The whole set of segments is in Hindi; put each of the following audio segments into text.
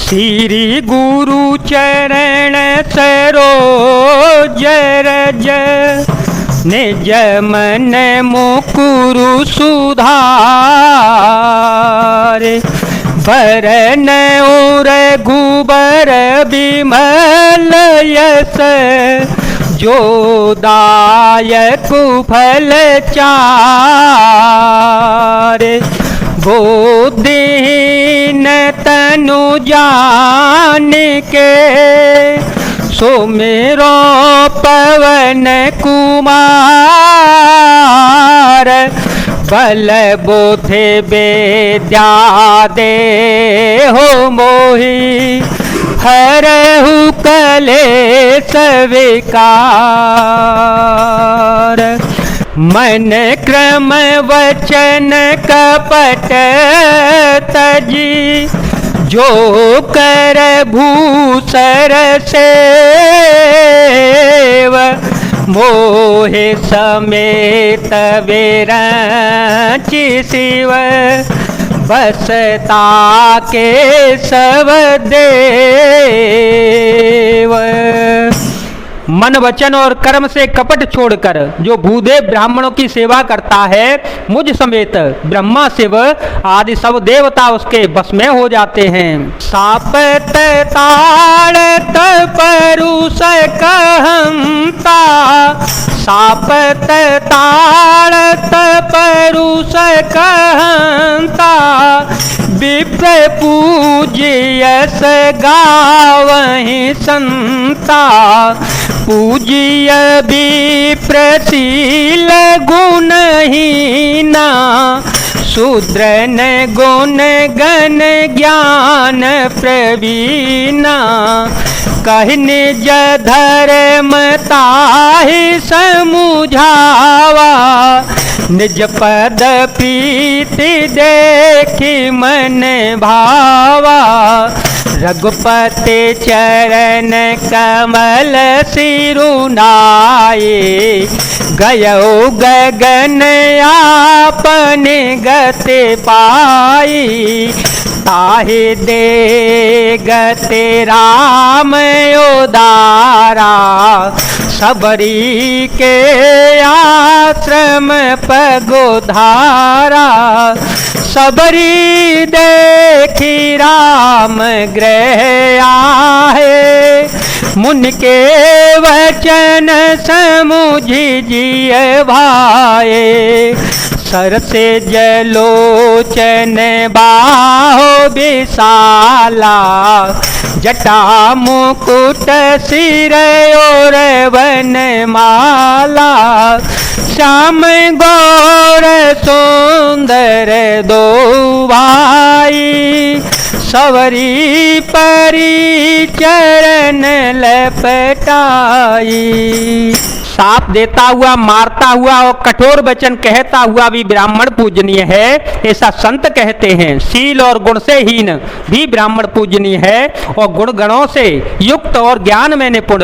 श्री गुरु चरण सरोज रज निज मन मुकुरु सुधारे। बरन और गुबर बिमल यस जो दायक फल चारे। बुद्धिहीन तनु जान के सुमिरो पवन कुमार। बल बुद्धि विद्या दे हो मोहि हरहु कलेश विकार। मन क्रम वचन कपट तजी जो कर भूसर सेव। मोहे समेत विरचि शिव बसता के सब देव। मन वचन और कर्म से कपट छोड़कर जो भूदेव ब्राह्मणों की सेवा करता है, मुझ समेत ब्रह्मा शिव आदि सब देवता उसके बस में हो जाते हैं। सापत ताड़त परुष कहंता। सापत ताड़त परुष कहंता। विप्र पूज्यस गावहि संता। पूज्य विप्रशील गुणहीना। शूद्रन गुण गण ज्ञान प्रवीणा। कहि निज धर्म ताहि समुझावा। निज पद प्रीति देखि मन भावा। रघुपति चरण कमल सिरुनाए। गयो गगन आपन गति पाई। ताहि दे गति राम उदारा। सबरी के आश्रम पगोधारा। सबरी देखी राम गृह आहे। मुनि के वचन समुझि जिय भाए। सर से जलोचन बाहो विशाला। जटा मुकुट सिर और वनमाला। श्याम गौर सुंदर दो भाई। सवरी परी चरण लपटाई। साप देता हुआ, मारता हुआ और कठोर वचन कहता हुआ भी ब्राह्मण पूजनीय है, ऐसा संत कहते हैं। शील और गुण से हीन भी ब्राह्मण पूजनीय है और गुण गणों से युक्त और ज्ञान में निपुण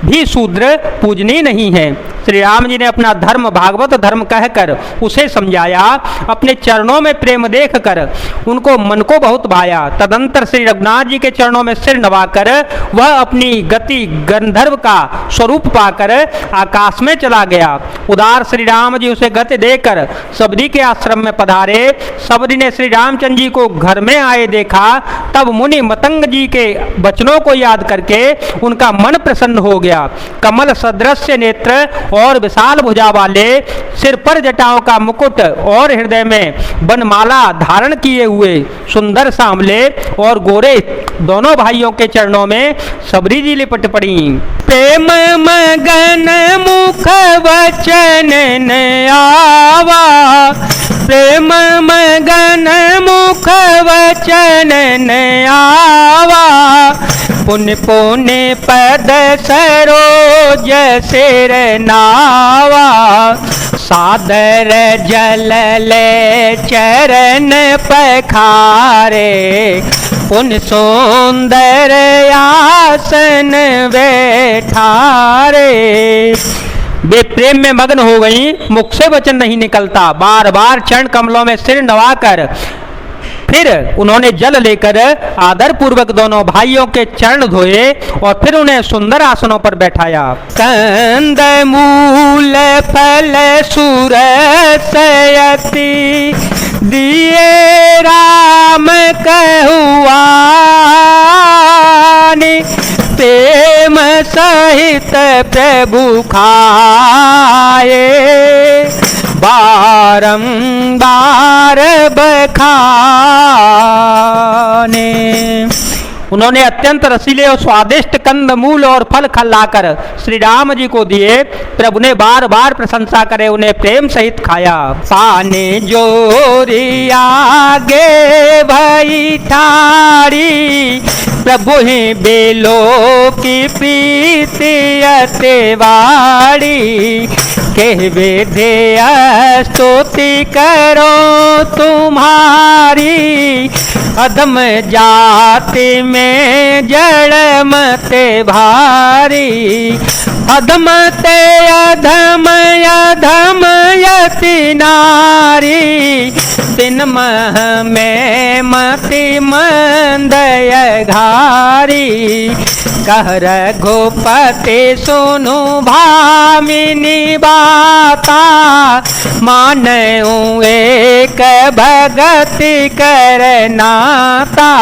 भी शूद्र पूजनीय नहीं है। श्री राम जी ने अपना धर्म भागवत धर्म कहकर उसे समझाया। अपने चरणों में प्रेम देखकर उनको मन को बहुत भाया। तदंतर श्री रघुनाथ जी के चरणों में सिर नवाकर वह अपनी गति गंधर्व का स्वरूप पाकर आकाश में चला गया। उदार श्री राम जी उसे गति देकर सबरी के आश्रम में पधारे। सबरी ने श्री रामचंद्र जी को घर में आए देखा। तब मुनि मतंग जी के वचनों को याद करके उनका मन प्रसन्न हो गया। कमल सदृश्य नेत्र और विशाल भुजा वाले, सिर पर जटाओं का मुकुट और हृदय में बनमाला धारण किए हुए सुंदर सांवले और गोरे दोनों भाइयों के चरणों में सबरी जी लिपट पड़ी। प्रेम मगन मुख वचन न आवा। प्रेम मगन मुख वचन न आवा। पुण्य पुण्य पद सरोज सिर नावा। सादर जल ले चरण पखारे। पुण्य सुंदर आसन बैठारे। वे प्रेम में मग्न हो गई, मुख से वचन नहीं निकलता। बार बार चरण कमलों में सिर नवाकर फिर उन्होंने जल लेकर आदर पूर्वक दोनों भाइयों के चरण धोए और फिर उन्हें सुंदर आसनों पर बैठाया। कंद मूल फल सुरसयति दिए राम कहुआनि प्रेम सहित प्रभु खाए बारंबार बखाने। उन्होंने अत्यंत रसीले और स्वादिष्ट कंद मूल और फल खिलाकर श्री राम जी को दिए। प्रभु ने बार बार प्रशंसा करे उन्हें प्रेम सहित खाया। पाने जोरी आगे भई ठाड़ी प्रभु ही बेलो की प्रीति अतेवाड़ी कहवे दे स्तुति करो तुम्हारी अधम जाति में जड़ मते भारी अधम ते अधम अधम यति नारी तिन मह में मति मंदय घारी कह रघुपति सुनु भामिनी बाता मानऊ एक भगति करनाता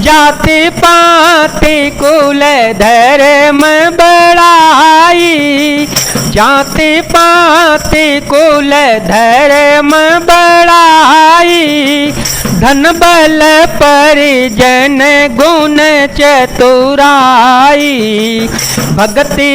जाति पाति कुल धर्म बड़ाई जाति पाति कुल धर्म बड़ाई धन बल परिजन गुण चतुराई भक्ति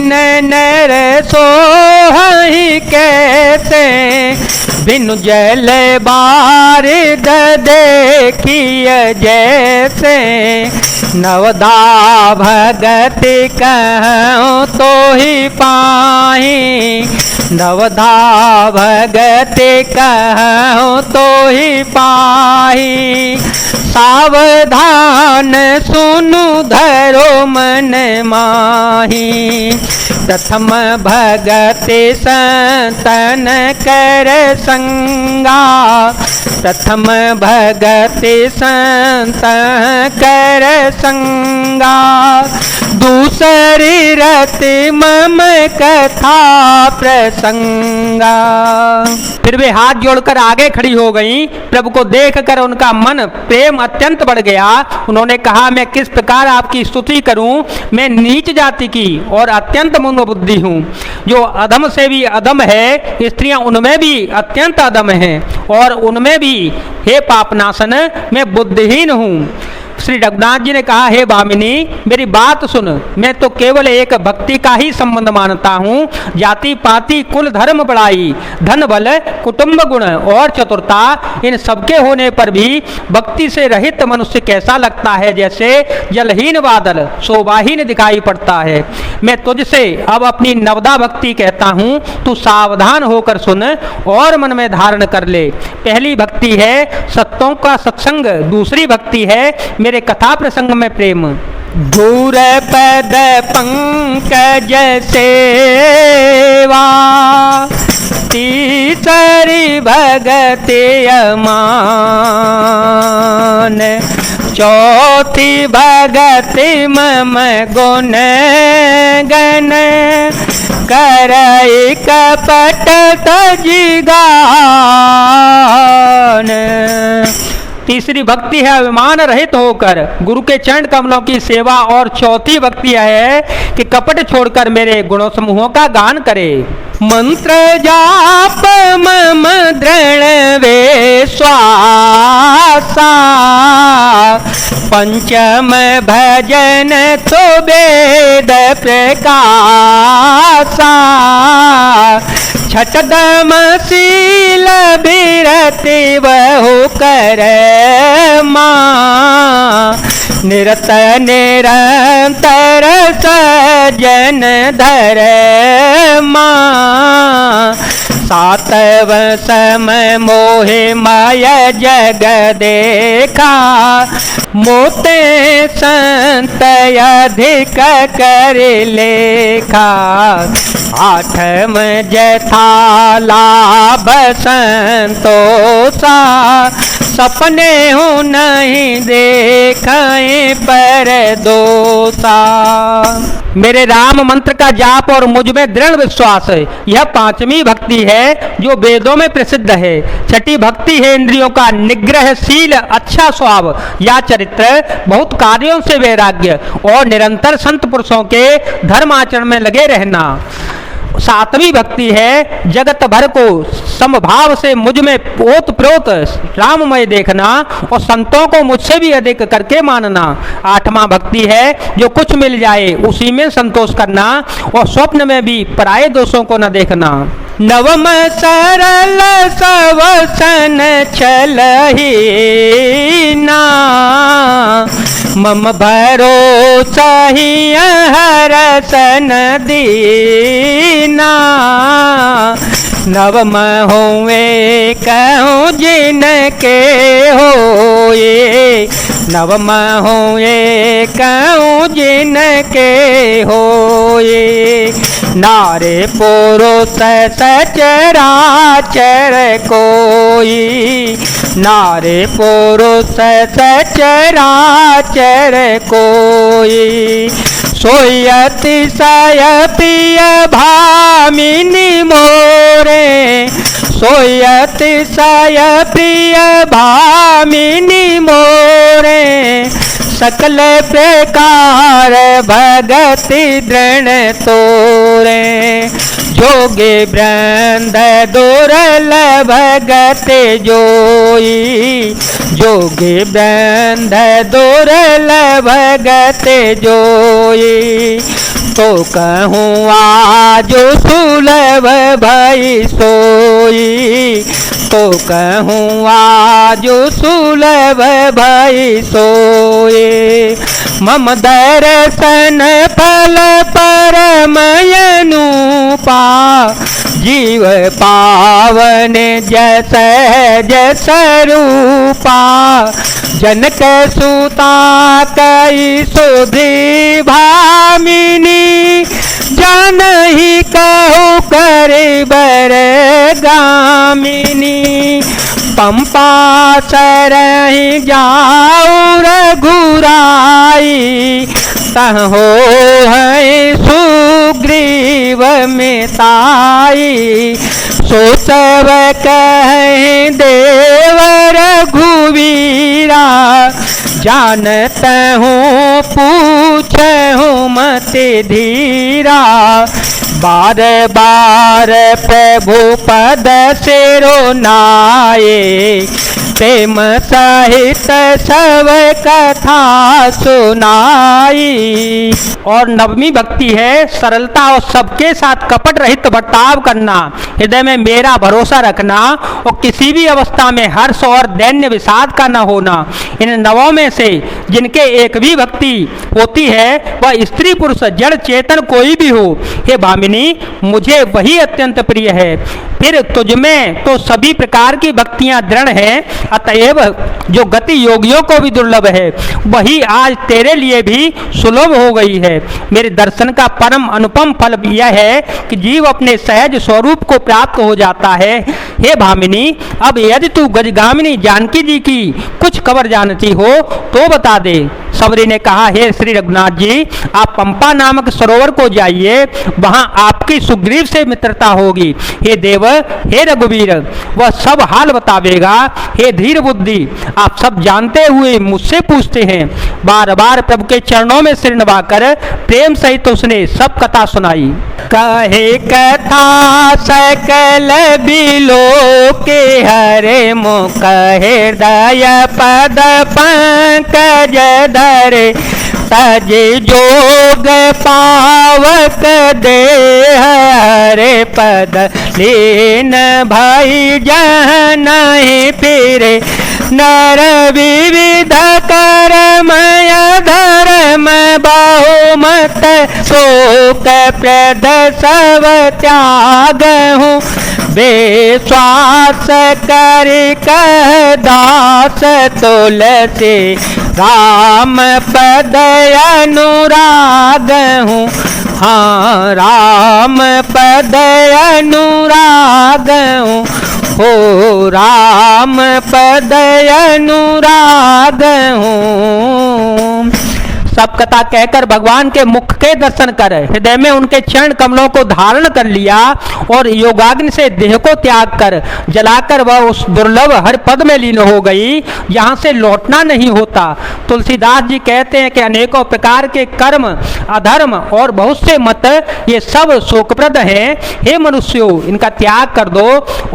नर सोहि कैसे बिनु जल बारिद देखिय जैसे नवदा भगति कहूँ तो ही पाही नवदा भगति कहूँ तो ही पाही सावधान सुनु धरो मन माही प्रथम भगति संतन कर संगा प्रथम भगति संत कर संगा दूसरी रति मम कथा प्रसंगा। फिर वे हाथ जोड़कर आगे खड़ी हो गईं। प्रभु को देखकर उनका मन प्रेम अत्यंत बढ़ गया। उन्होंने कहा मैं किस प्रकार आपकी स्तुति करूं। मैं नीच जाति की और अत्यंत मूढ़ बुद्धि हूँ। जो अधम से भी अधम है स्त्रियां उनमें भी अत्यंत अधम हैं और उनमें भी हे पापनाशन मैं बुद्धिहीन हूँ। श्री रघुनाथ जी ने कहा हे भामिनी मेरी बात सुन मैं तो केवल एक भक्ति का ही संबंध मानता हूँ। जाति पाति कुल धर्म बड़ाई धन बल कुटुंब गुण और चतुरता इन सबके होने पर भी भक्ति से रहित मनुष्य कैसा लगता है जैसे जलहीन बादल शोभाहीन दिखाई पड़ता है। मैं तुझसे अब अपनी नवदा भक्ति कहता हूँ तू सावधान होकर सुन और मन में धारण कर ले। पहली भक्ति है सत्यों का सत्संग दूसरी भक्ति है मेरे कथा प्रसंग में प्रेम। धूर पद पंकज सेवा तीसरी भगति अमान चौथी भगति मम गुण गण करई कपट तजिगान। तीसरी भक्ति है अभिमान रहित होकर गुरु के चरण कमलों की सेवा और चौथी भक्ति है कि कपट छोड़कर मेरे गुणों समूहों का गान करे। मंत्र जाप मम दृढ़ विश्वासा पंचम भजन तो वेद प्रकाशा छठदम शील विरति बहु कर निरत निरंतर सजन धर सातव समय मोहे माया जग देखा, मोते संत अधिक कर लेखा। आठम जथा लाभ संतोषा, सपने हूँ नहीं देखें पर दोषा। मेरे राम मंत्र का जाप और मुझ में दृढ़ विश्वास है, यह पांचवी भक्ति है जो वेदों में प्रसिद्ध है। छठी भक्ति है इंद्रियों का निग्रहशील अच्छा स्वभाव या चरित्र, बहुत कार्यों से वैराग्य और निरंतर संत पुरुषों के धर्म आचरण में लगे रहना। सातवीं भक्ति है जगत भर को समभाव से मुझ में ओत प्रोत राममय देखना और संतों को मुझसे भी अधिक करके मानना। आठवां भक्ति है जो कुछ मिल जाए उसी में संतोष करना और स्वप्न में भी पराये दोषों को न देखना। नवम सरल सवसन छलहि ना, मम भरोसा ही हरसन दीना। नवम हुए कहूँ जिनके होए, नवम हुए कहूँ जिनके होए। नारे पुरुष सचराचर कोई, नारे पुरुष सचराचर कोई। सोई अतिशय प्रिय भामिनी मोरे, सोई अतिशय प्रिय भामिनी मोरे। सकल प्रकार भगति दृढ़ तोरे, जोगे वृंद दुर्लभ भगत जोई। जोगे वृंद दुर्लभ भगत जोई। तो कहूँ आज सुलभ भई सोई, तो कहूँ आज सुलभ भई सोई। मम दर्शन फल परमयनुपा, जीव पावन जस जस रूपा। जनक सुता कई सुधी भामिनी, जानहि कहु करे बर गामिनी। पंपा सरहि जाऊ रघुराई, तहो है सुग्रीव में ताई। सो सब कहे देव रघुवीरा, जानत हूँ पूछ हूँ मत धीरा। बार बार प्रभु पद सिरो नाये, प्रेम सहित सब कथा सुनाई। और नवमी भक्ति है सरलता और सबके साथ कपट रहित बर्ताव करना, हृदय में मेरा भरोसा रखना और किसी भी अवस्था में हर्ष और दैन्य विषाद का न होना। इन नवों में से जिनके एक भी भक्ति होती है वह स्त्री पुरुष जड़ चेतन कोई भी हो, हे भामिनी मुझे वही अत्यंत प्रिय है। फिर तुझमें तो सभी प्रकार की भक्तियां दृढ़ हैं, अतएव जो गति योगियों को भी दुर्लभ है वही आज तेरे लिए भी सुलभ हो गई है। मेरे दर्शन का परम अनुपम फल यह है कि जीव अपने सहज स्वरूप को प्राप्त हो जाता है। हे भामिनी अब यदि तू गजगामिनी जानकी जी की कुछ खबर जानती हो तो बता दे। सबरी ने कहा, हे श्री रघुनाथ जी आप पंपा नामक सरोवर को जाइए, वहां आपकी सुग्रीव से मित्रता होगी। हे देव हे रघुवीर वह सब हाल बतावेगा। हे धीर बुद्धि आप सब जानते हुए मुझसे पूछते हैं। बार बार प्रभु के चरणों में सिर नवाकर प्रेम सहित उसने सब कथा सुनाई। कहे कथा सकल बिलो के हरे मुख हृदय पद पंकज धरे। तजे जोग पावक दे हरे पद लीन भाई जहाँ नहीं फिरे। नर विविध कर्मय धर्म बहुमत शोक प्रद सब त्याग हूँ। विश्वास कर दास तुलसी राम पद अनुराग हूँ। हाँ राम पद अनुराग हूँ, हो राम पद अनुराग हूँ। सब कथा कहकर भगवान के मुख के दर्शन कर हृदय में उनके चरण कमलों को धारण कर लिया और योगाग्नि से देह को त्याग कर जलाकर वह उस दुर्लभ हर पद में लीन हो गई यहाँ से लौटना नहीं होता। तुलसीदास जी कहते हैं कि अनेकों प्रकार के कर्म अधर्म और बहुत से मत ये सब शोकप्रद हैं। हे मनुष्यों, इनका त्याग कर दो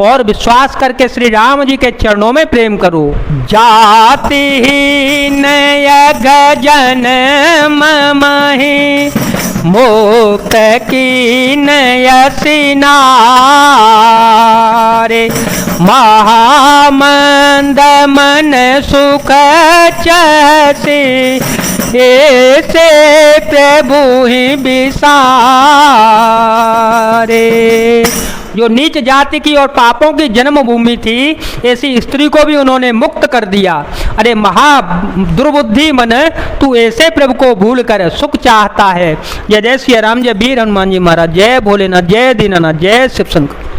और विश्वास करके श्री राम जी के चरणों में प्रेम करो। जाति ही नय जन मही मोक्त की नयसी नारे महामंद मन सुख चसी ऐसे प्रभु ही बिसारे। जो नीच जाति की और पापों की जन्मभूमि थी ऐसी स्त्री को भी उन्होंने मुक्त कर दिया। अरे महा दुर्बुद्धि मन, तू ऐसे प्रभु को भूल कर सुख चाहता है। जय जय श्री राम, जय वीर हनुमान जी महाराज, जय भोलेनाथ, जय दीनानाथ, जय शिव शंकर।